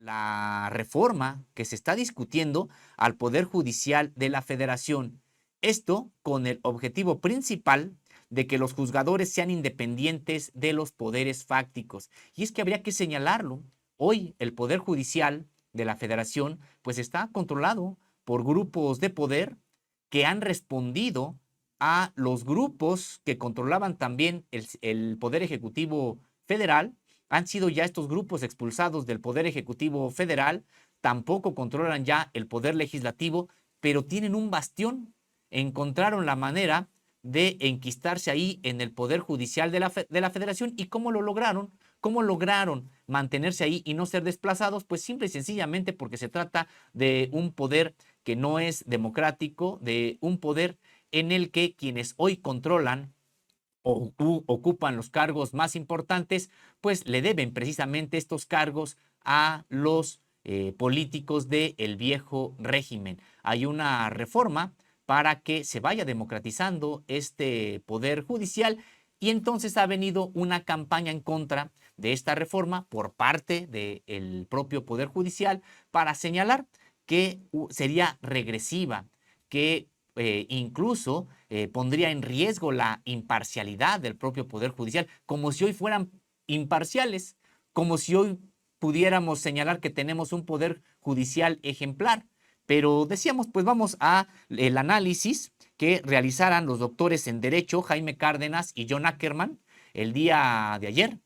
la reforma que se está discutiendo al Poder Judicial de la Federación. Esto con el objetivo principal de que los juzgadores sean independientes de los poderes fácticos. Y es que habría que señalarlo. Hoy el Poder Judicial de la Federación pues está controlado por grupos de poder que han respondido a los grupos que controlaban también el Poder Ejecutivo Federal. Han sido ya estos grupos expulsados del Poder Ejecutivo Federal, tampoco controlan ya el Poder Legislativo, pero tienen un bastión. Encontraron la manera de enquistarse ahí en el Poder Judicial de la Federación. ¿Y cómo lo lograron? ¿Cómo lograron mantenerse ahí y no ser desplazados? Pues simple y sencillamente porque se trata de un poder que no es democrático, de un poder en el que quienes hoy controlan o ocupan los cargos más importantes, pues le deben precisamente estos cargos a los políticos del viejo régimen. Hay una reforma para que se vaya democratizando este poder judicial y entonces ha venido una campaña en contra de esta reforma por parte del propio Poder Judicial para señalar que sería regresiva, que incluso pondría en riesgo la imparcialidad del propio Poder Judicial, como si hoy fueran imparciales, como si hoy pudiéramos señalar que tenemos un Poder Judicial ejemplar. Pero decíamos, pues vamos a el análisis que realizaran los doctores en Derecho, Jaime Cárdenas y John Ackerman, el día de ayer,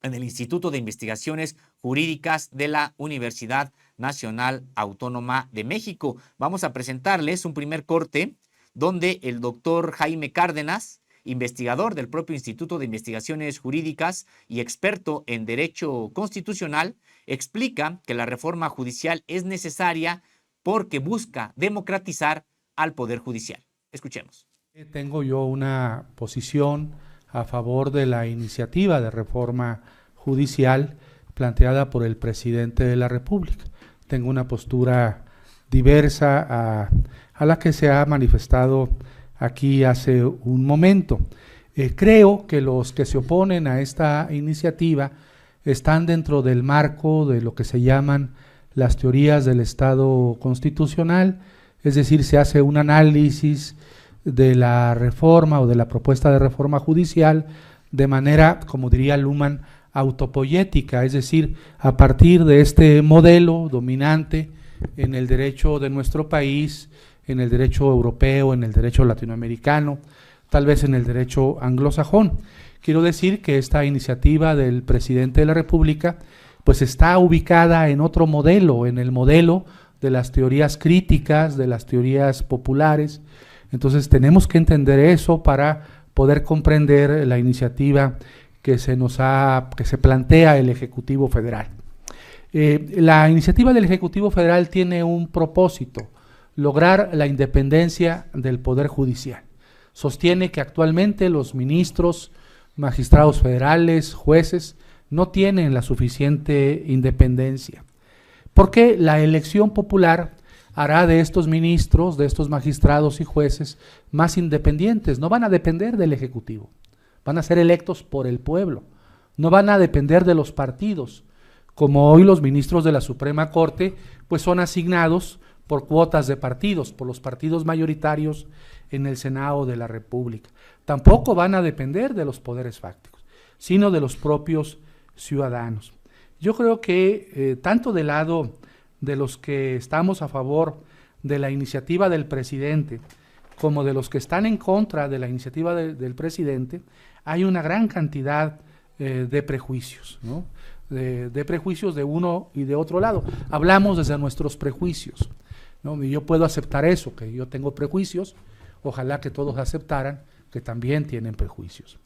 en el Instituto de Investigaciones Jurídicas de la Universidad Nacional Autónoma de México. Vamos a presentarles un primer corte donde el doctor Jaime Cárdenas, investigador del propio Instituto de Investigaciones Jurídicas y experto en Derecho Constitucional, explica que la reforma judicial es necesaria porque busca democratizar al Poder Judicial. Escuchemos. Tengo yo una posición a favor de la iniciativa de reforma judicial planteada por el presidente de la República. Tengo una postura diversa a la que se ha manifestado aquí hace un momento. Creo que los que se oponen a esta iniciativa están dentro del marco de lo que se llaman las teorías del Estado constitucional, es decir, se hace un análisis de la reforma o de la propuesta de reforma judicial de manera, como diría Luhmann, autopoyética, es decir, a partir de este modelo dominante en el derecho de nuestro país, en el derecho europeo, en el derecho latinoamericano, tal vez en el derecho anglosajón. Quiero decir que esta iniciativa del presidente de la República pues está ubicada en otro modelo, en el modelo de las teorías críticas, de las teorías populares. Entonces tenemos que entender eso para poder comprender la iniciativa que se plantea el Ejecutivo Federal. La iniciativa del Ejecutivo Federal tiene un propósito: lograr la independencia del Poder Judicial. Sostiene que actualmente los ministros, magistrados federales, jueces, no tienen la suficiente independencia, porque la elección popular hará de estos ministros, de estos magistrados y jueces más independientes. No van a depender del Ejecutivo, van a ser electos por el pueblo, no van a depender de los partidos, como hoy los ministros de la Suprema Corte pues son asignados por cuotas de partidos, por los partidos mayoritarios en el Senado de la República. Tampoco van a depender de los poderes fácticos, sino de los propios ciudadanos. Yo creo que tanto del lado de los que estamos a favor de la iniciativa del presidente como de los que están en contra de la iniciativa del presidente, hay una gran cantidad de prejuicios, ¿no? De prejuicios de uno y de otro lado. Hablamos desde nuestros prejuicios, ¿no? Y yo puedo aceptar eso, que yo tengo prejuicios, ojalá que todos aceptaran que también tienen prejuicios.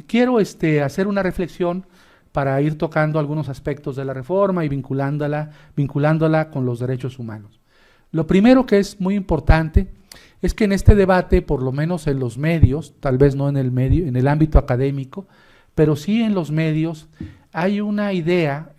Quiero hacer una reflexión para ir tocando algunos aspectos de la reforma y vinculándola con los derechos humanos. Lo primero que es muy importante es que en este debate, por lo menos en los medios, tal vez no en el ámbito académico, pero sí en los medios, hay una idea,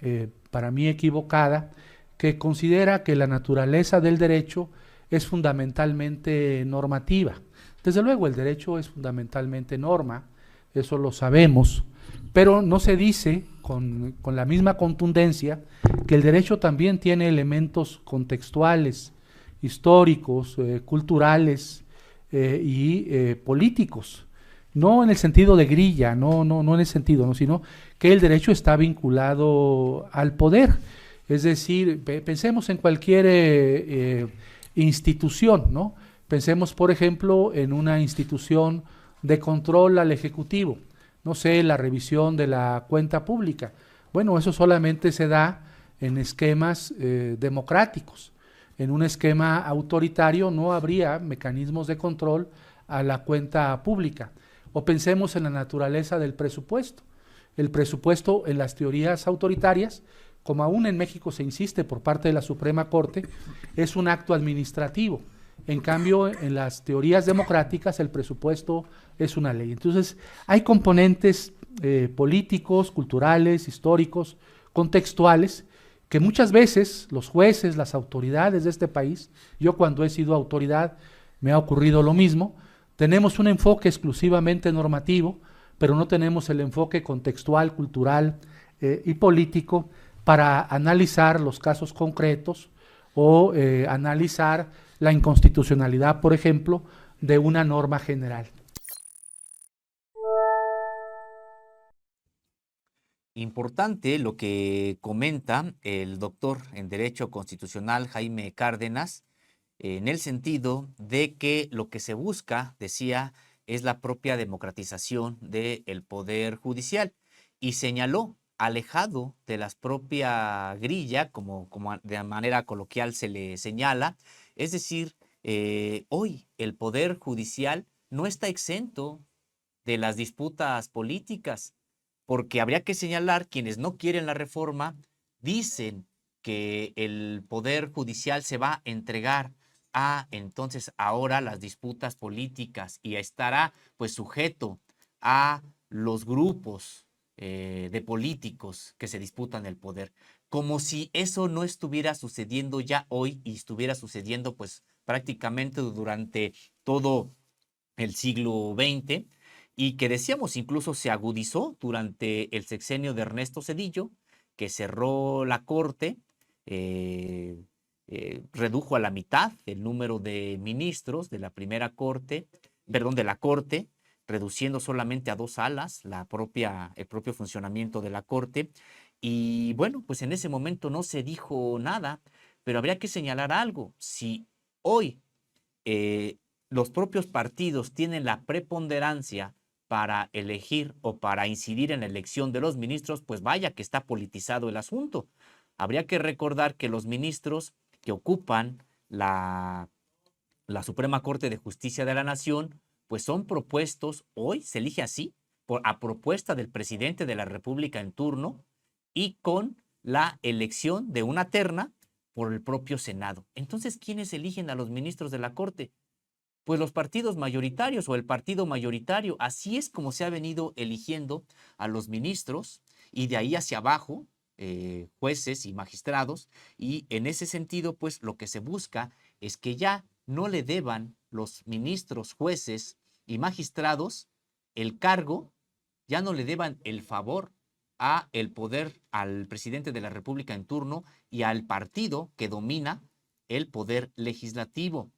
para mí equivocada, que considera que la naturaleza del derecho es fundamentalmente normativa. Desde luego, el derecho es fundamentalmente norma, eso lo sabemos, pero no se dice con la misma contundencia que el derecho también tiene elementos contextuales, históricos, culturales y políticos. No en el sentido de grilla, no en el sentido, ¿no? Sino que el derecho está vinculado al poder. Es decir, pensemos en cualquier institución, ¿no? Pensemos, por ejemplo, en una institución de control al Ejecutivo, no sé, la revisión de la cuenta pública. Bueno, eso solamente se da en esquemas democráticos. En un esquema autoritario no habría mecanismos de control a la cuenta pública. O pensemos en la naturaleza del presupuesto. El presupuesto en las teorías autoritarias, como aún en México se insiste por parte de la Suprema Corte, es un acto administrativo. En cambio, en las teorías democráticas el presupuesto es una ley. Entonces, hay componentes políticos, culturales, históricos, contextuales, que muchas veces los jueces, las autoridades de este país, yo cuando he sido autoridad me ha ocurrido lo mismo, tenemos un enfoque exclusivamente normativo, pero no tenemos el enfoque contextual, cultural y político para analizar los casos concretos o analizar la inconstitucionalidad, por ejemplo, de una norma general. Importante lo que comenta el doctor en Derecho Constitucional Jaime Cárdenas, en el sentido de que lo que se busca, decía, es la propia democratización del poder judicial, y señaló, alejado de la propia grilla, como de manera coloquial se le señala, es decir, hoy el poder judicial no está exento de las disputas políticas, porque habría que señalar quienes no quieren la reforma, dicen que el poder judicial se va a entregar a entonces ahora las disputas políticas y estará pues sujeto a los grupos de políticos que se disputan el poder, como si eso no estuviera sucediendo ya hoy y estuviera sucediendo pues prácticamente durante todo el siglo XX, y que decíamos incluso se agudizó durante el sexenio de Ernesto Zedillo, que cerró la Corte, eh, redujo a la mitad el número de ministros de la primera Corte, perdón, de la Corte, reduciendo solamente a 2 salas el propio funcionamiento de la Corte. Y bueno, pues en ese momento no se dijo nada, pero habría que señalar algo. Si hoy eh, los propios partidos tienen la preponderancia para elegir o para incidir en la elección de los ministros, pues vaya que está politizado el asunto. Habría que recordar que los ministros que ocupan la Suprema Corte de Justicia de la Nación, pues son propuestos, hoy se elige así, a propuesta del presidente de la República en turno y con la elección de una terna por el propio Senado. Entonces, ¿quiénes eligen a los ministros de la Corte? Pues los partidos mayoritarios o el partido mayoritario. Así es como se ha venido eligiendo a los ministros, y de ahí hacia abajo, jueces y magistrados. Y en ese sentido, pues lo que se busca es que ya no le deban los ministros, jueces y magistrados el cargo, ya no le deban el favor a el poder, al presidente de la República en turno y al partido que domina el poder legislativo.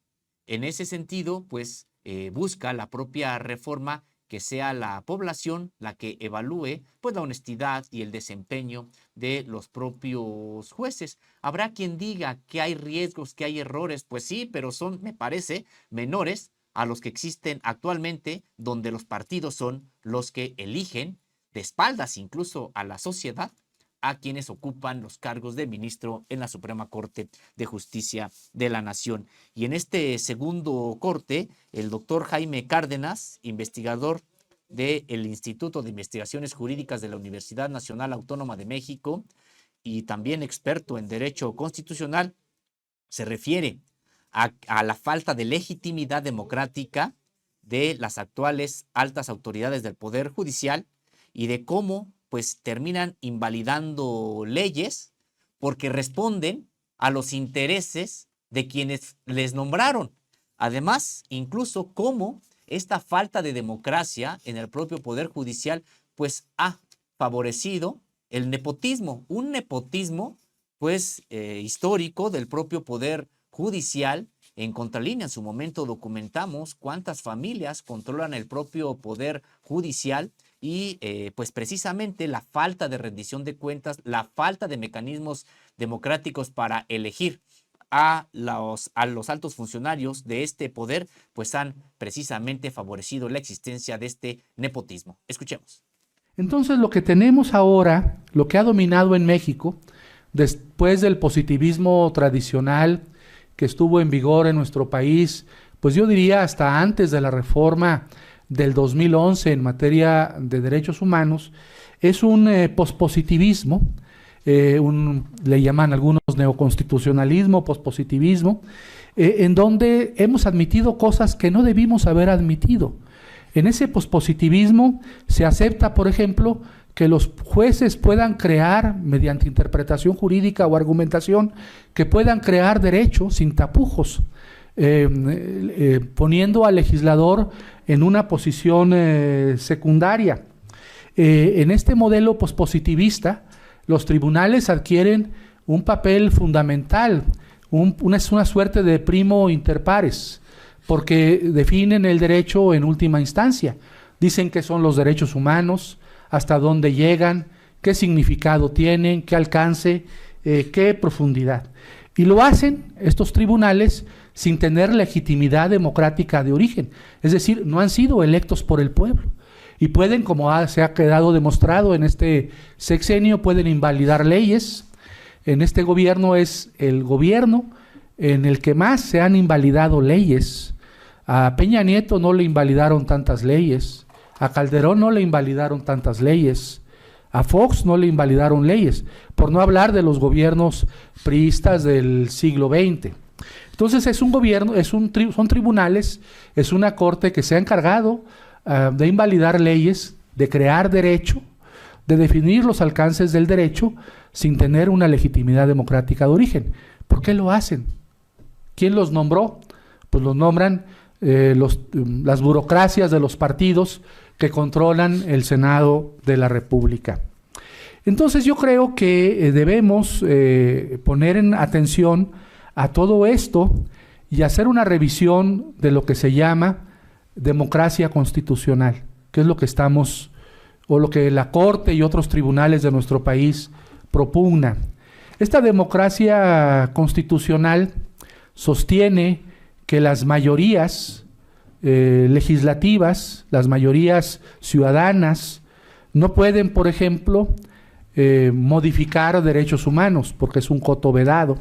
En ese sentido, pues busca la propia reforma que sea la población la que evalúe pues la honestidad y el desempeño de los propios jueces. Habrá quien diga que hay riesgos, que hay errores, pues sí, pero son, me parece, menores a los que existen actualmente, donde los partidos son los que eligen, de espaldas incluso a la sociedad, a quienes ocupan los cargos de ministro en la Suprema Corte de Justicia de la Nación. Y en este segundo corte, el doctor Jaime Cárdenas, investigador del Instituto de Investigaciones Jurídicas de la Universidad Nacional Autónoma de México y también experto en Derecho Constitucional, se refiere a la falta de legitimidad democrática de las actuales altas autoridades del Poder Judicial y de cómo pues terminan invalidando leyes porque responden a los intereses de quienes les nombraron. Además, incluso cómo esta falta de democracia en el propio Poder Judicial pues ha favorecido el nepotismo, un nepotismo pues histórico del propio poder judicial. En Contralínea en su momento documentamos cuántas familias controlan el propio poder judicial y pues precisamente la falta de rendición de cuentas, la falta de mecanismos democráticos para elegir a los altos funcionarios de este poder, pues han precisamente favorecido la existencia de este nepotismo. Escuchemos. Entonces lo que tenemos ahora, lo que ha dominado en México, después del positivismo tradicional que estuvo en vigor en nuestro país, pues yo diría hasta antes de la reforma del 2011 en materia de derechos humanos, es un pospositivismo, le llaman algunos neoconstitucionalismo, pospositivismo, en donde hemos admitido cosas que no debimos haber admitido. En ese pospositivismo se acepta, por ejemplo, que los jueces puedan crear, mediante interpretación jurídica o argumentación, que puedan crear derechos sin tapujos, poniendo al legislador en una posición secundaria. En este modelo pospositivista, los tribunales adquieren un papel fundamental, una suerte de primo inter pares, porque definen el derecho en última instancia. Dicen qué son los derechos humanos, hasta dónde llegan, qué significado tienen, qué alcance, qué profundidad. Y lo hacen estos tribunales sin tener legitimidad democrática de origen, es decir, no han sido electos por el pueblo. Y pueden, como se ha quedado demostrado en este sexenio, pueden invalidar leyes. En este gobierno es el gobierno en el que más se han invalidado leyes. A Peña Nieto no le invalidaron tantas leyes, a Calderón no le invalidaron tantas leyes, a Fox no le invalidaron leyes, por no hablar de los gobiernos priistas del siglo XX. Entonces es un gobierno, son tribunales, es una corte que se ha encargado de invalidar leyes, de crear derecho, de definir los alcances del derecho sin tener una legitimidad democrática de origen. ¿Por qué lo hacen? ¿Quién los nombró? Pues los nombran las burocracias de los partidos que controlan el Senado de la República. Entonces yo creo que debemos poner en atención a todo esto y hacer una revisión de lo que se llama democracia constitucional, que es lo que estamos, o lo que la Corte y otros tribunales de nuestro país propugnan. Esta democracia constitucional sostiene que las mayorías legislativas, las mayorías ciudadanas, no pueden, por ejemplo, modificar derechos humanos, porque es un coto vedado,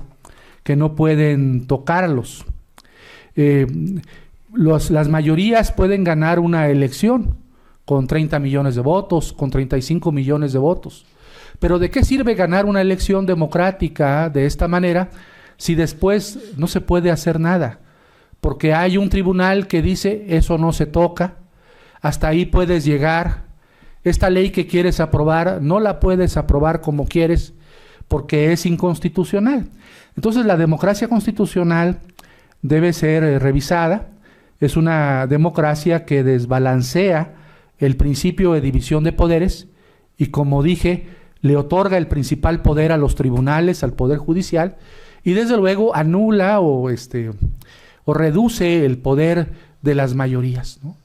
que no pueden tocarlos. Las mayorías pueden ganar una elección con 30 millones de votos, con 35 millones de votos. Pero ¿de qué sirve ganar una elección democrática de esta manera si después no se puede hacer nada? Porque hay un tribunal que dice eso no se toca, hasta ahí puedes llegar, esta ley que quieres aprobar no la puedes aprobar como quieres porque es inconstitucional. Entonces la democracia constitucional debe ser revisada, es una democracia que desbalancea el principio de división de poderes y, como dije, le otorga el principal poder a los tribunales, al Poder Judicial, y desde luego anula o reduce el poder de las mayorías, ¿no?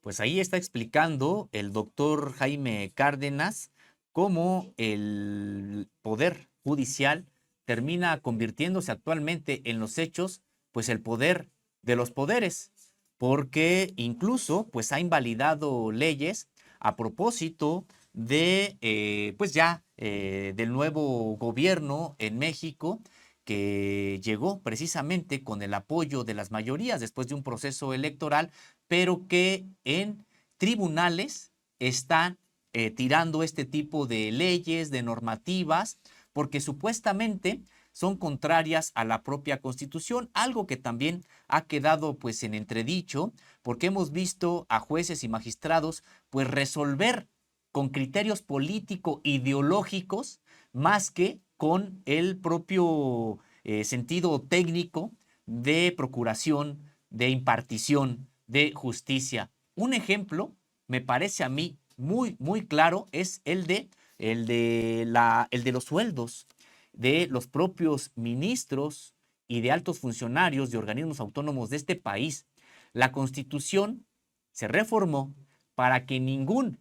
Pues ahí está explicando el doctor Jaime Cárdenas cómo el Poder Judicial termina convirtiéndose actualmente en los hechos, pues el poder de los poderes, porque incluso pues ha invalidado leyes a propósito de pues ya del nuevo gobierno en México, que llegó precisamente con el apoyo de las mayorías después de un proceso electoral, pero que en tribunales están tirando este tipo de leyes, de normativas, porque supuestamente son contrarias a la propia Constitución, algo que también ha quedado pues en entredicho, porque hemos visto a jueces y magistrados pues resolver con criterios político-ideológicos más que con el propio sentido técnico de procuración, de impartición de Justicia. Un ejemplo, me parece a mí muy claro, es el de los sueldos de los propios ministros y de altos funcionarios de organismos autónomos de este país. La Constitución se reformó para que ningún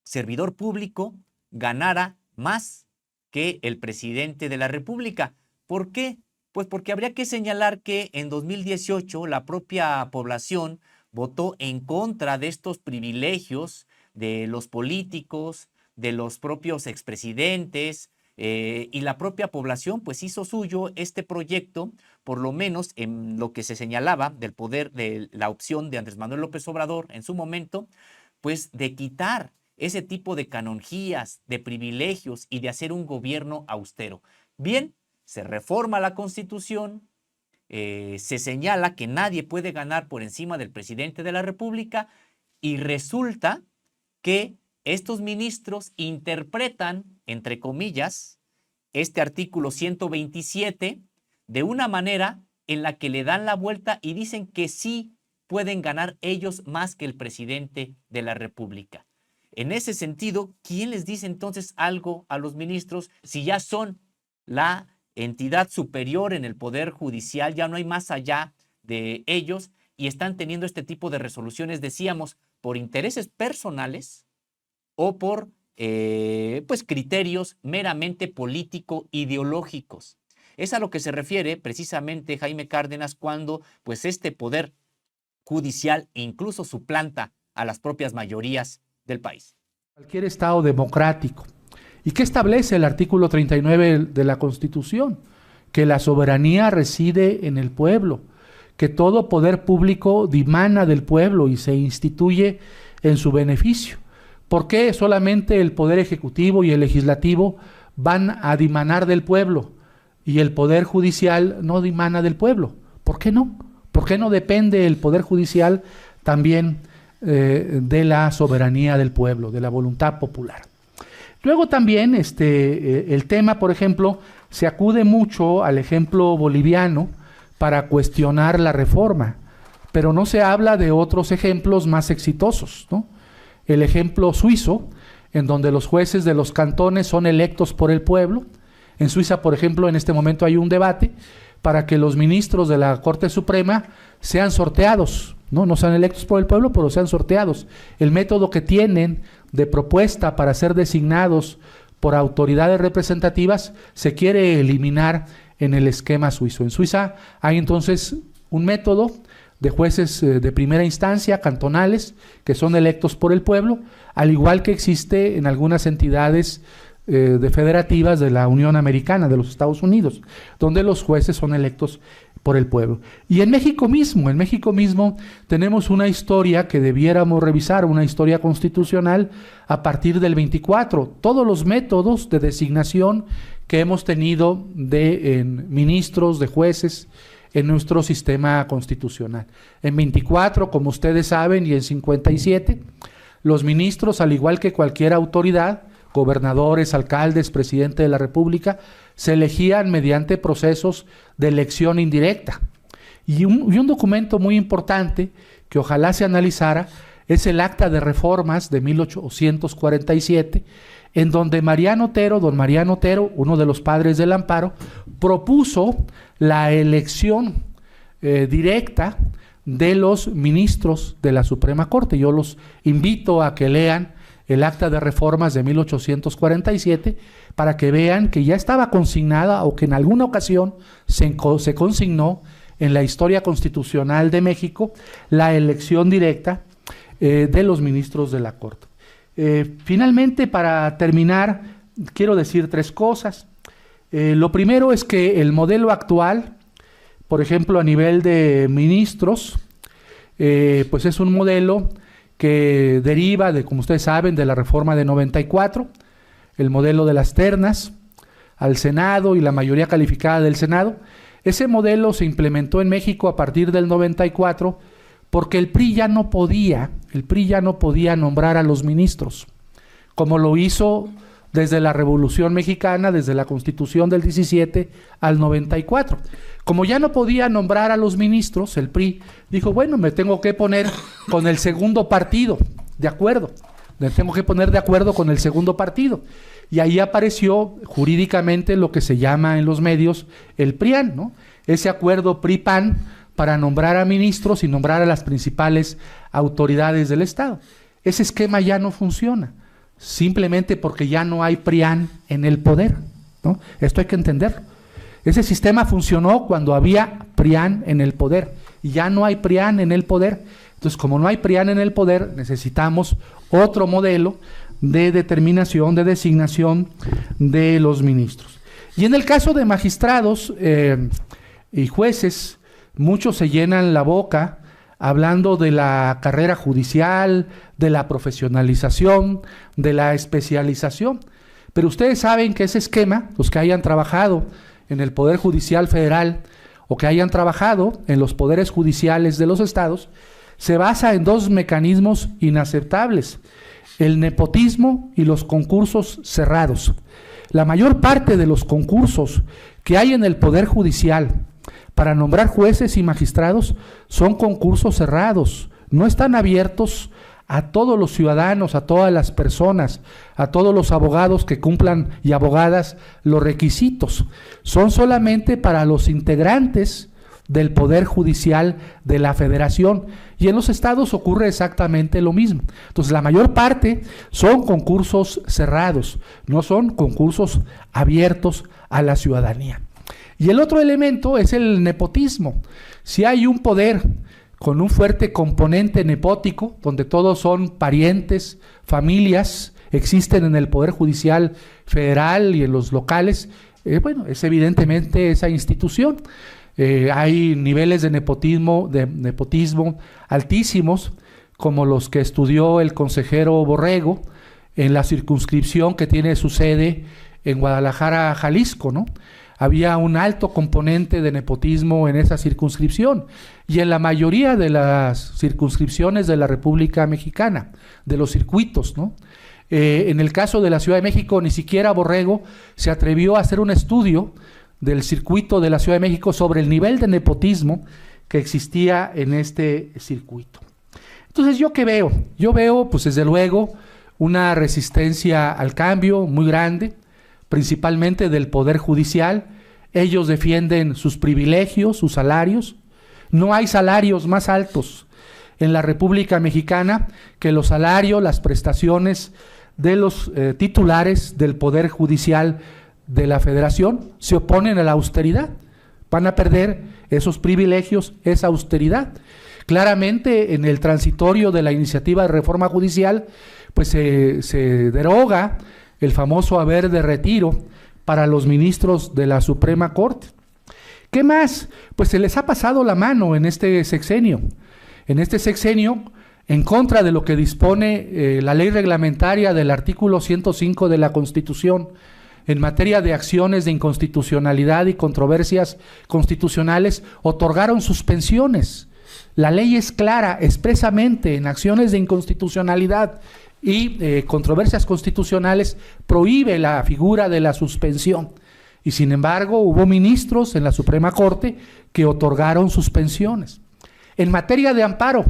servidor público ganara más que el presidente de la República. ¿Por qué? Pues porque habría que señalar que en 2018 la propia población votó en contra de estos privilegios de los políticos, de los propios expresidentes, y la propia población pues hizo suyo este proyecto, por lo menos en lo que se señalaba del poder, de la opción de Andrés Manuel López Obrador en su momento, pues de quitar ese tipo de canonjías, de privilegios y de hacer un gobierno austero. Bien, se reforma la Constitución, se señala que nadie puede ganar por encima del presidente de la República y resulta que estos ministros interpretan, entre comillas, este artículo 127 de una manera en la que le dan la vuelta y dicen que sí pueden ganar ellos más que el presidente de la República. En ese sentido, ¿quién les dice entonces algo a los ministros si ya son la entidad superior en el Poder Judicial, ya no hay más allá de ellos y están teniendo este tipo de resoluciones, decíamos, por intereses personales o por pues criterios meramente político-ideológicos? Es a lo que se refiere precisamente Jaime Cárdenas cuando pues este Poder Judicial incluso suplanta a las propias mayorías del país. Cualquier Estado democrático. ¿Y qué establece el artículo 39 de la Constitución? Que la soberanía reside en el pueblo, que todo poder público dimana del pueblo y se instituye en su beneficio. ¿Por qué solamente el poder ejecutivo y el legislativo van a dimanar del pueblo y el poder judicial no dimana del pueblo? ¿Por qué no? ¿Por qué no depende el poder judicial también de la soberanía del pueblo, de la voluntad popular? Luego también el tema, por ejemplo, se acude mucho al ejemplo boliviano para cuestionar la reforma, pero no se habla de otros ejemplos más exitosos, ¿no? El ejemplo suizo, en donde los jueces de los cantones son electos por el pueblo. En Suiza, por ejemplo, en este momento hay un debate para que los ministros de la Corte Suprema sean sorteados, no sean electos por el pueblo, pero sean sorteados. El método que tienen de propuesta para ser designados por autoridades representativas se quiere eliminar en el esquema suizo. En Suiza hay entonces un método de jueces de primera instancia, cantonales, que son electos por el pueblo, al igual que existe en algunas entidades de federativas de la Unión Americana, de los Estados Unidos, donde los jueces son electos por el pueblo. Y en México mismo tenemos una historia que debiéramos revisar, una historia constitucional a partir del 24. Todos los métodos de designación que hemos tenido de ministros, de jueces, en nuestro sistema constitucional. En 24, como ustedes saben, y en 57, los ministros, al igual que cualquier autoridad, gobernadores, alcaldes, presidente de la República, se elegían mediante procesos de elección indirecta. Y un documento muy importante que ojalá se analizara es el Acta de Reformas de 1847, en donde don Mariano Otero, uno de los padres del amparo, propuso la elección directa de los ministros de la Suprema Corte. Yo los invito a que lean el Acta de Reformas de 1847 para que vean que ya estaba consignada o que en alguna ocasión se consignó en la historia constitucional de México la elección directa de los ministros de la Corte. Finalmente, para terminar, quiero decir tres cosas. Lo primero es que el modelo actual, por ejemplo, a nivel de ministros, pues es un modelo que deriva de, como ustedes saben, de la reforma de 94, el modelo de las ternas al Senado y la mayoría calificada del Senado. Ese modelo se implementó en México a partir del 94 porque el PRI ya no podía nombrar a los ministros, como lo hizo desde la Revolución Mexicana, desde la Constitución del 17 al 94. Como ya no podía nombrar a los ministros, el PRI dijo, bueno, me tengo que poner con el segundo partido, de acuerdo, me tengo que poner de acuerdo con el segundo partido. Y ahí apareció jurídicamente lo que se llama en los medios el PRIAN, ¿no? Ese acuerdo PRI-PAN para nombrar a ministros y nombrar a las principales autoridades del Estado. Ese esquema ya no funciona, simplemente porque ya no hay PRIAN en el poder, ¿no? Esto hay que entenderlo. Ese sistema funcionó cuando había PRIAN en el poder, y ya no hay PRIAN en el poder. Entonces, como no hay PRIAN en el poder, necesitamos otro modelo de determinación, de designación de los ministros. Y en el caso de magistrados y jueces, muchos se llenan la boca hablando de la carrera judicial, de la profesionalización, de la especialización. Pero ustedes saben que ese esquema, los que hayan trabajado en el Poder Judicial Federal o que hayan trabajado en los poderes judiciales de los estados, se basa en dos mecanismos inaceptables: el nepotismo y los concursos cerrados. La mayor parte de los concursos que hay en el Poder Judicial para nombrar jueces y magistrados son concursos cerrados, no están abiertos a todos los ciudadanos, a todas las personas, a todos los abogados que cumplan y abogadas los requisitos. Son solamente para los integrantes del Poder Judicial de la Federación, y en los estados ocurre exactamente lo mismo. Entonces, la mayor parte son concursos cerrados, no son concursos abiertos a la ciudadanía. Y el otro elemento es el nepotismo. Si hay un poder con un fuerte componente nepótico, donde todos son parientes, familias, existen en el Poder Judicial Federal y en los locales, bueno, es evidentemente esa institución. Hay niveles de nepotismo altísimos, como los que estudió el consejero Borrego en la circunscripción que tiene su sede en Guadalajara, Jalisco, ¿no? Había un alto componente de nepotismo en esa circunscripción y en la mayoría de las circunscripciones de la República Mexicana, de los circuitos, ¿no? En el caso de la Ciudad de México, ni siquiera Borrego se atrevió a hacer un estudio del circuito de la Ciudad de México sobre el nivel de nepotismo que existía en este circuito. Entonces, ¿yo qué veo? Yo veo, pues desde luego, una resistencia al cambio muy grande, principalmente del Poder Judicial. Ellos defienden sus privilegios, sus salarios. No hay salarios más altos en la República Mexicana que los salarios, las prestaciones de los titulares del Poder Judicial de la Federación. Se oponen a la austeridad, van a perder esos privilegios, esa austeridad. Claramente, en el transitorio de la iniciativa de reforma judicial, pues se deroga el famoso haber de retiro para los ministros de la Suprema Corte. ¿Qué más? Pues se les ha pasado la mano en este sexenio. En este sexenio, en contra de lo que dispone la ley reglamentaria del artículo 105 de la Constitución, en materia de acciones de inconstitucionalidad y controversias constitucionales, otorgaron suspensiones. La ley es clara, expresamente en acciones de inconstitucionalidad y controversias constitucionales prohíbe la figura de la suspensión. Y sin embargo, hubo ministros en la Suprema Corte que otorgaron suspensiones. En materia de amparo,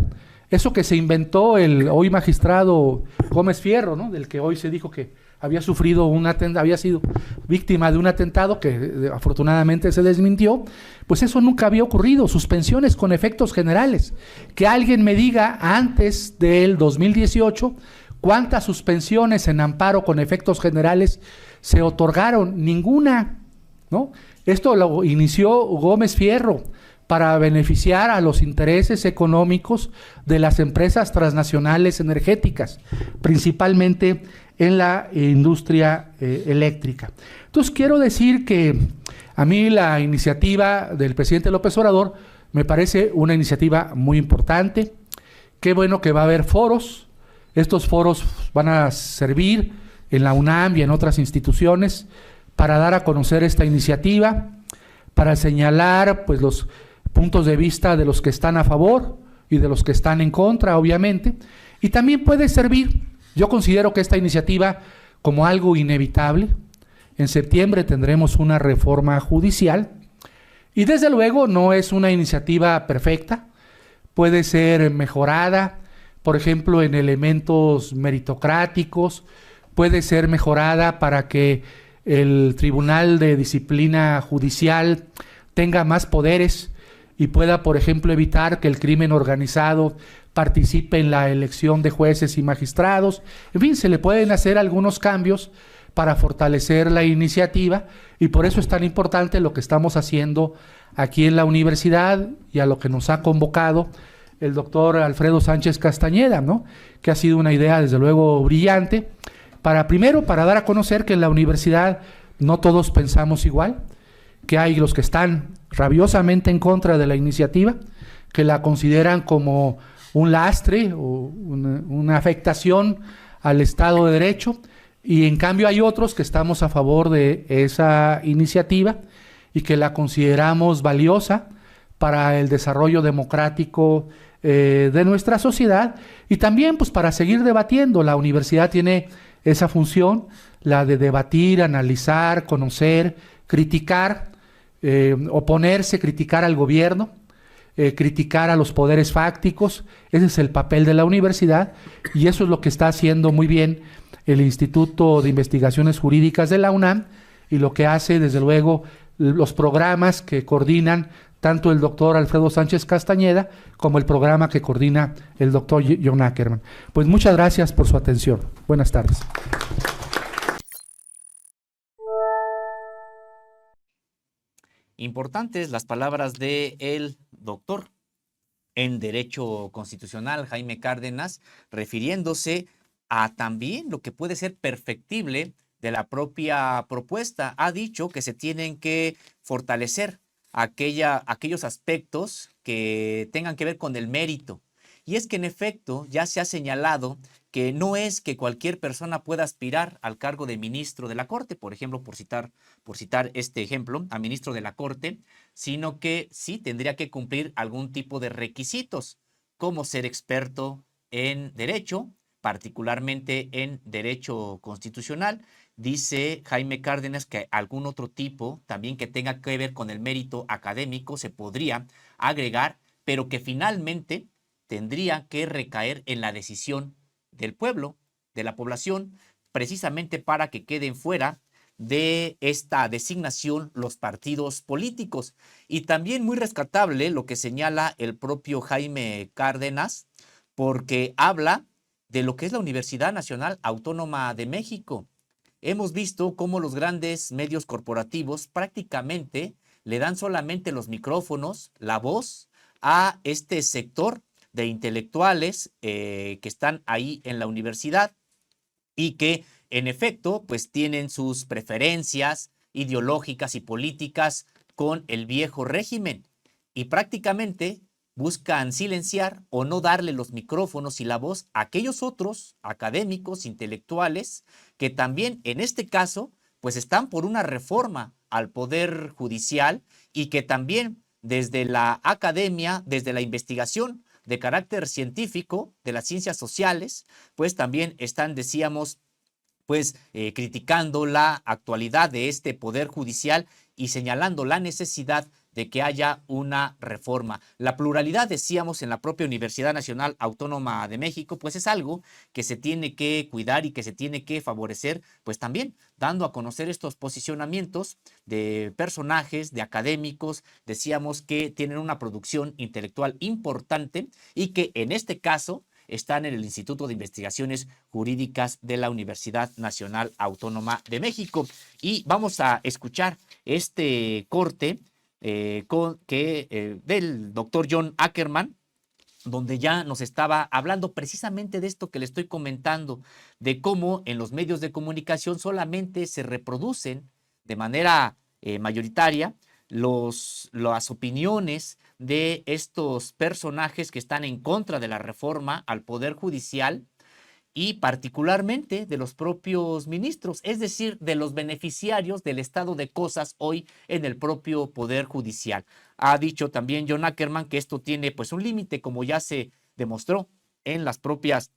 eso que se inventó el hoy magistrado Gómez Fierro, ¿no? Del que hoy se dijo que había sufrido había sido víctima de un atentado que afortunadamente se desmintió, pues eso nunca había ocurrido, suspensiones con efectos generales. Que alguien me diga antes del 2018 cuántas suspensiones en amparo con efectos generales se otorgaron. Ninguna, ¿no? Esto lo inició Gómez Fierro para beneficiar a los intereses económicos de las empresas transnacionales energéticas, principalmente en la industria eléctrica. Entonces, quiero decir que a mí la iniciativa del presidente López Obrador me parece una iniciativa muy importante. Qué bueno que va a haber foros. Estos foros van a servir en la UNAM y en otras instituciones para dar a conocer esta iniciativa, para señalar pues los puntos de vista de los que están a favor y de los que están en contra, obviamente, y también puede servir. Yo considero que esta iniciativa como algo inevitable. En septiembre tendremos una reforma judicial y desde luego no es una iniciativa perfecta, puede ser mejorada, por ejemplo, en elementos meritocráticos, puede ser mejorada para que el Tribunal de Disciplina Judicial tenga más poderes y pueda, por ejemplo, evitar que el crimen organizado participe en la elección de jueces y magistrados. En fin, se le pueden hacer algunos cambios para fortalecer la iniciativa y por eso es tan importante lo que estamos haciendo aquí en la universidad y a lo que nos ha convocado el doctor Alfredo Sánchez Castañeda, ¿no? Que ha sido una idea desde luego brillante, primero para dar a conocer que en la universidad no todos pensamos igual, que hay los que están rabiosamente en contra de la iniciativa, que la consideran como un lastre o una afectación al Estado de Derecho, y en cambio hay otros que estamos a favor de esa iniciativa y que la consideramos valiosa para el desarrollo democrático de nuestra sociedad y también pues para seguir debatiendo. La universidad tiene esa función, la de debatir, analizar, conocer, criticar, oponerse, criticar al gobierno, criticar a los poderes fácticos. Ese es el papel de la universidad y eso es lo que está haciendo muy bien el Instituto de Investigaciones Jurídicas de la UNAM y lo que hace desde luego los programas que coordinan tanto el doctor Alfredo Sánchez Castañeda como el programa que coordina el doctor John Ackerman. Pues muchas gracias por su atención. Buenas tardes. Importantes las palabras del doctor en Derecho Constitucional, Jaime Cárdenas, refiriéndose a también lo que puede ser perfectible de la propia propuesta. Ha dicho que se tienen que fortalecer aquellos aspectos que tengan que ver con el mérito. Y es que en efecto ya se ha señalado que no es que cualquier persona pueda aspirar al cargo de ministro de la Corte, por ejemplo, por citar este ejemplo, a ministro de la Corte, sino que sí tendría que cumplir algún tipo de requisitos, como ser experto en derecho, particularmente en derecho constitucional. Dice Jaime Cárdenas que algún otro tipo también que tenga que ver con el mérito académico se podría agregar, pero que finalmente tendría que recaer en la decisión del pueblo, de la población, precisamente para que queden fuera de esta designación los partidos políticos. Y también muy rescatable lo que señala el propio Jaime Cárdenas, porque habla de lo que es la Universidad Nacional Autónoma de México. Hemos visto cómo los grandes medios corporativos prácticamente le dan solamente los micrófonos, la voz a este sector de intelectuales que están ahí en la universidad y que en efecto pues tienen sus preferencias ideológicas y políticas con el viejo régimen y prácticamente buscan silenciar o no darle los micrófonos y la voz a aquellos otros académicos, intelectuales, que también en este caso pues están por una reforma al Poder Judicial y que también desde la academia, desde la investigación de carácter científico, de las ciencias sociales, pues también están, decíamos, pues criticando la actualidad de este Poder Judicial y señalando la necesidad de que haya una reforma. La pluralidad, decíamos, en la propia Universidad Nacional Autónoma de México, pues es algo que se tiene que cuidar y que se tiene que favorecer, pues también dando a conocer estos posicionamientos de personajes, de académicos, decíamos que tienen una producción intelectual importante y que en este caso están en el Instituto de Investigaciones Jurídicas de la Universidad Nacional Autónoma de México. Y vamos a escuchar este corte del doctor John Ackerman, donde ya nos estaba hablando precisamente de esto que le estoy comentando, de cómo en los medios de comunicación solamente se reproducen de manera mayoritaria las opiniones de estos personajes que están en contra de la reforma al Poder Judicial y particularmente de los propios ministros, es decir, de los beneficiarios del estado de cosas hoy en el propio Poder Judicial. Ha dicho también John Ackerman que esto tiene pues un límite, como ya se demostró en las propias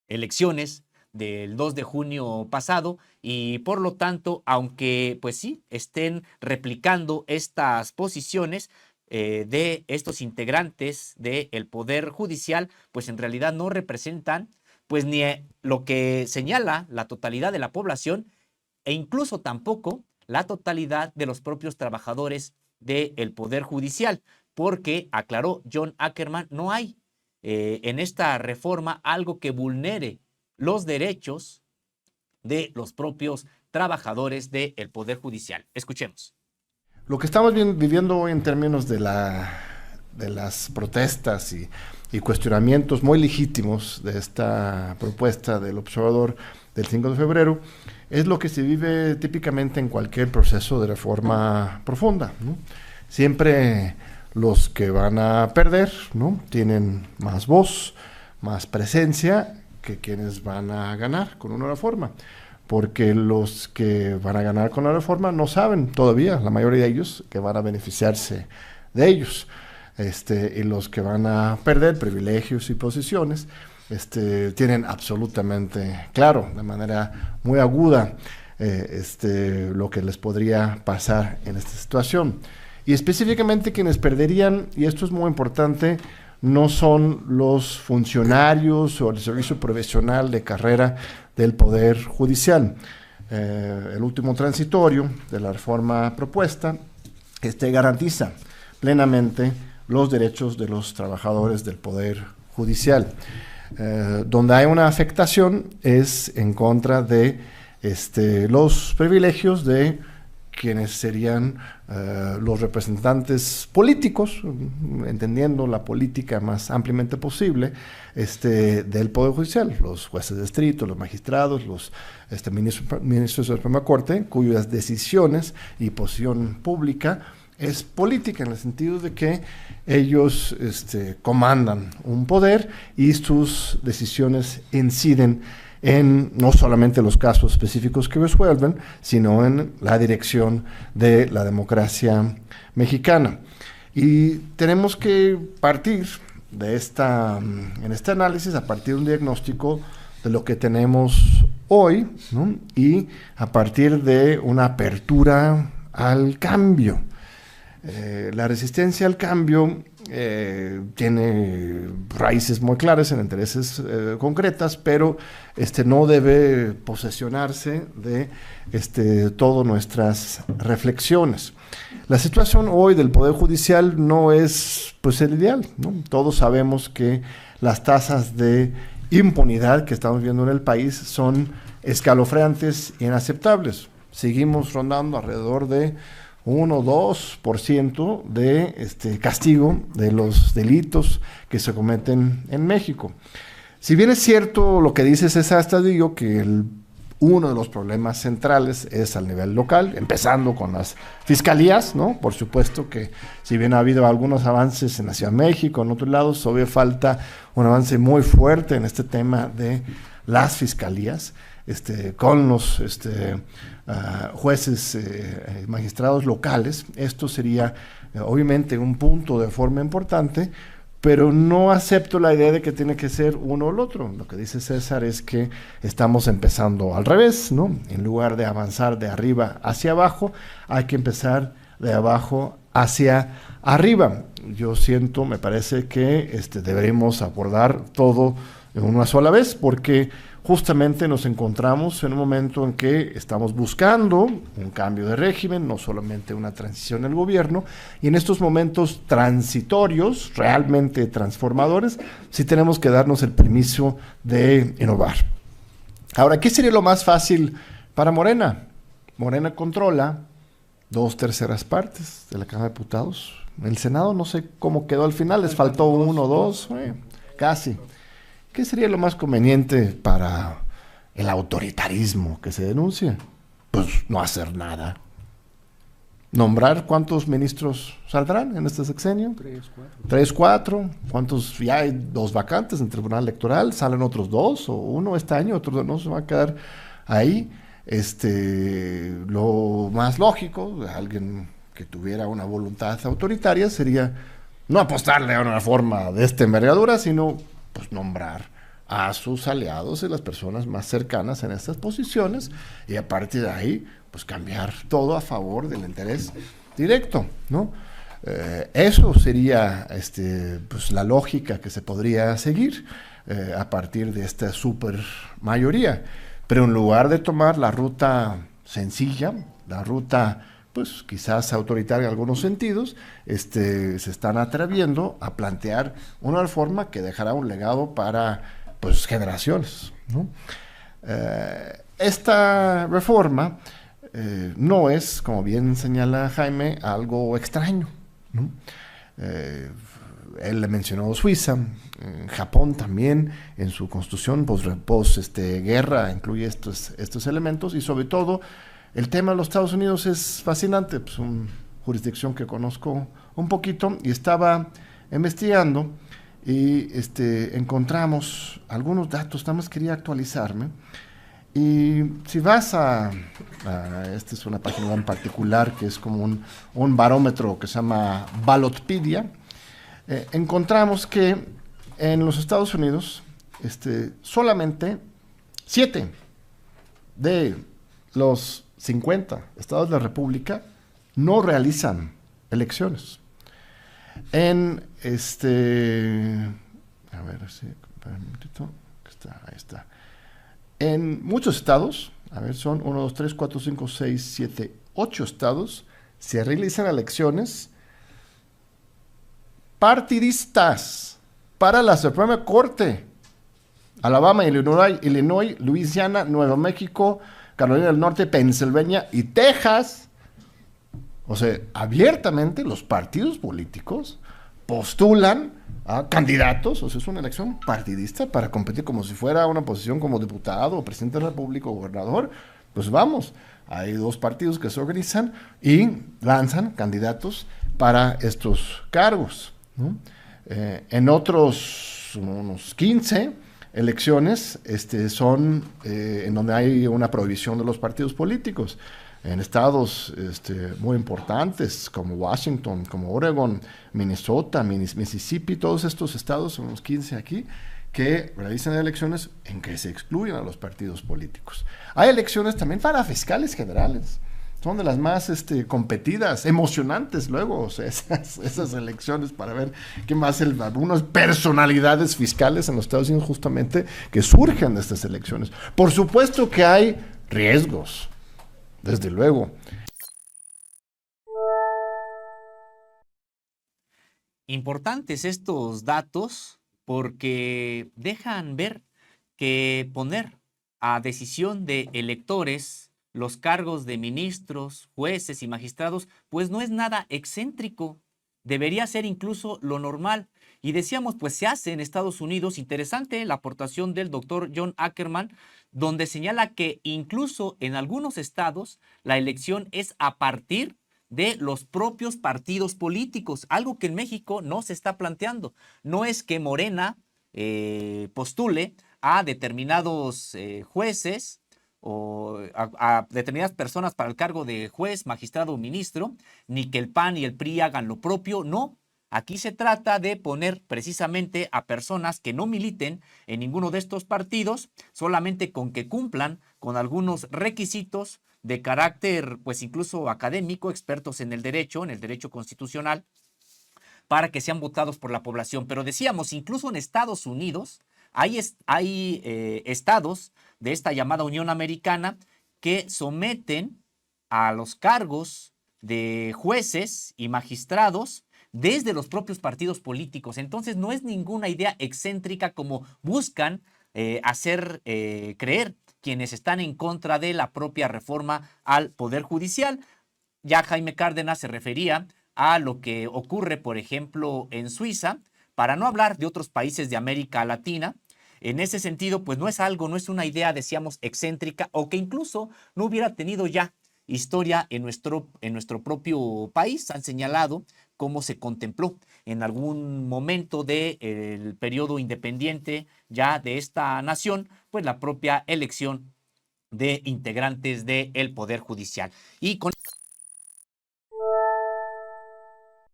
elecciones del 2 de junio pasado, y por lo tanto, aunque pues sí, estén replicando estas posiciones de estos integrantes del Poder Judicial, pues en realidad no representan pues ni lo que señala la totalidad de la población e incluso tampoco la totalidad de los propios trabajadores del Poder Judicial, porque, aclaró John Ackerman, no hay en esta reforma algo que vulnere los derechos de los propios trabajadores del Poder Judicial. Escuchemos. Lo que estamos viviendo hoy en términos de las protestas y cuestionamientos muy legítimos de esta propuesta del observador del 5 de febrero es lo que se vive típicamente en cualquier proceso de reforma profunda, ¿no? Siempre los que van a perder, ¿no?, tienen más voz, más presencia que quienes van a ganar con una reforma, porque los que van a ganar con la reforma no saben todavía, la mayoría de ellos, que van a beneficiarse de ellos. Y los que van a perder privilegios y posiciones tienen absolutamente claro, de manera muy aguda, lo que les podría pasar en esta situación. Y específicamente quienes perderían, y esto es muy importante, no son los funcionarios o el servicio profesional de carrera del Poder Judicial. El último transitorio de la reforma propuesta garantiza plenamente los derechos de los trabajadores del Poder Judicial. Donde hay una afectación es en contra de los privilegios de quienes serían los representantes políticos, entendiendo la política más ampliamente posible, del Poder Judicial, los jueces de distrito, los magistrados, los ministros de la Suprema Corte, cuyas decisiones y posición pública es política, en el sentido de que ellos comandan un poder y sus decisiones inciden en no solamente los casos específicos que resuelven, sino en la dirección de la democracia mexicana. Y tenemos que partir de en este análisis, a partir de un diagnóstico de lo que tenemos hoy, ¿no?, y a partir de una apertura al cambio. La resistencia al cambio tiene raíces muy claras en intereses concretas, pero no debe posesionarse de todas nuestras reflexiones. La situación hoy del Poder Judicial no es pues el ideal, ¿no? Todos sabemos que las tasas de impunidad que estamos viendo en el país son escalofriantes e inaceptables. Seguimos rondando alrededor de 1 o 2% de castigo de los delitos que se cometen en México. Si bien es cierto lo que dice César Astudillo, que uno de los problemas centrales es al nivel local, empezando con las fiscalías, ¿no? Por supuesto que si bien ha habido algunos avances en la Ciudad de México, en otros lados, todavía falta un avance muy fuerte en este tema de las fiscalías, con los jueces magistrados locales. Esto sería obviamente un punto de forma importante, pero no acepto la idea de que tiene que ser uno o el otro. Lo que dice César es que estamos empezando al revés, ¿no? En lugar de avanzar de arriba hacia abajo, hay que empezar de abajo hacia arriba. Yo me parece que deberemos abordar todo de una sola vez, porque justamente nos encontramos en un momento en que estamos buscando un cambio de régimen, no solamente una transición del gobierno, y en estos momentos transitorios, realmente transformadores, sí tenemos que darnos el permiso de innovar. Ahora, ¿qué sería lo más fácil para Morena? Morena controla 2/3 partes de la Cámara de Diputados. El Senado no sé cómo quedó al final, les faltó 1 o 2, casi. ¿Qué sería lo más conveniente para el autoritarismo que se denuncia? Pues no hacer nada. ¿Nombrar cuántos ministros saldrán en este sexenio? 3, 4. ¿Cuántos? Ya hay 2 vacantes en el Tribunal Electoral, salen otros 2 o 1 este año, otro no se va a quedar ahí. Lo más lógico de alguien que tuviera una voluntad autoritaria sería no apostarle a una reforma de esta envergadura, sino pues nombrar a sus aliados y las personas más cercanas en estas posiciones, y a partir de ahí, pues cambiar todo a favor del interés directo, ¿no? Eso sería pues, la lógica que se podría seguir a partir de esta super mayoría. Pero en lugar de tomar la ruta sencilla, la ruta pues quizás autoritaria en algunos sentidos, se están atreviendo a plantear una reforma que dejará un legado para pues generaciones, ¿no? Esta reforma no es, como bien señala Jaime, algo extraño, ¿no? Él le mencionó Suiza, Japón también en su constitución guerra incluye estos elementos, y sobre todo el tema de los Estados Unidos es fascinante, pues una jurisdicción que conozco un poquito, y estaba investigando y encontramos algunos datos, nada más quería actualizarme. Y si vas esta es una página en particular que es como un barómetro que se llama Ballotpedia, encontramos que en los Estados Unidos solamente 7 de los 50 estados de la República no realizan elecciones. En a ver, sí, espera un momentito, ahí está. En muchos estados, a ver, son 1, 2, 3, 4, 5, 6, 7, 8 estados, se realizan elecciones partidistas para la Suprema Corte. Alabama, Illinois, Luisiana, Nuevo México, Carolina del Norte, Pensilvania y Texas. O sea, abiertamente los partidos políticos postulan a candidatos, o sea, es una elección partidista para competir como si fuera una posición como diputado, o presidente de la República, o gobernador. Pues vamos, hay 2 partidos que se organizan y lanzan candidatos para estos cargos, ¿no? En otros, unos 15 elecciones, son en donde hay una prohibición de los partidos políticos. En estados muy importantes como Washington, como Oregon, Minnesota, Mississippi, todos estos estados, son los 15 aquí, que realizan elecciones en que se excluyen a los partidos políticos. Hay elecciones también para fiscales generales. Son de las más competidas, emocionantes luego, o sea, esas elecciones para ver quién va a ser algunas personalidades fiscales en los Estados Unidos justamente que surgen de estas elecciones. Por supuesto que hay riesgos, desde luego. Importantes estos datos porque dejan ver que poner a decisión de electores los cargos de ministros, jueces y magistrados, pues no es nada excéntrico. Debería ser incluso lo normal. Y decíamos, pues se hace en Estados Unidos. Interesante la aportación del doctor John Ackerman, donde señala que incluso en algunos estados la elección es a partir de los propios partidos políticos, algo que en México no se está planteando. No es que Morena postule a determinados jueces o a determinadas personas para el cargo de juez, magistrado o ministro, ni que el PAN y el PRI hagan lo propio, no. Aquí se trata de poner precisamente a personas que no militen en ninguno de estos partidos, solamente con que cumplan con algunos requisitos de carácter, pues incluso académico, expertos en el derecho constitucional, para que sean votados por la población. Pero decíamos, incluso en Estados Unidos hay estados de esta llamada Unión Americana que someten a los cargos de jueces y magistrados desde los propios partidos políticos. Entonces no es ninguna idea excéntrica como buscan hacer creer quienes están en contra de la propia reforma al Poder Judicial. Ya Jaime Cárdenas se refería a lo que ocurre, por ejemplo, en Suiza, para no hablar de otros países de América Latina. En ese sentido, pues no es una idea, decíamos, excéntrica, o que incluso no hubiera tenido ya historia en nuestro propio país. Han señalado cómo se contempló en algún momento del periodo independiente ya de esta nación, pues la propia elección de integrantes del Poder Judicial. Y con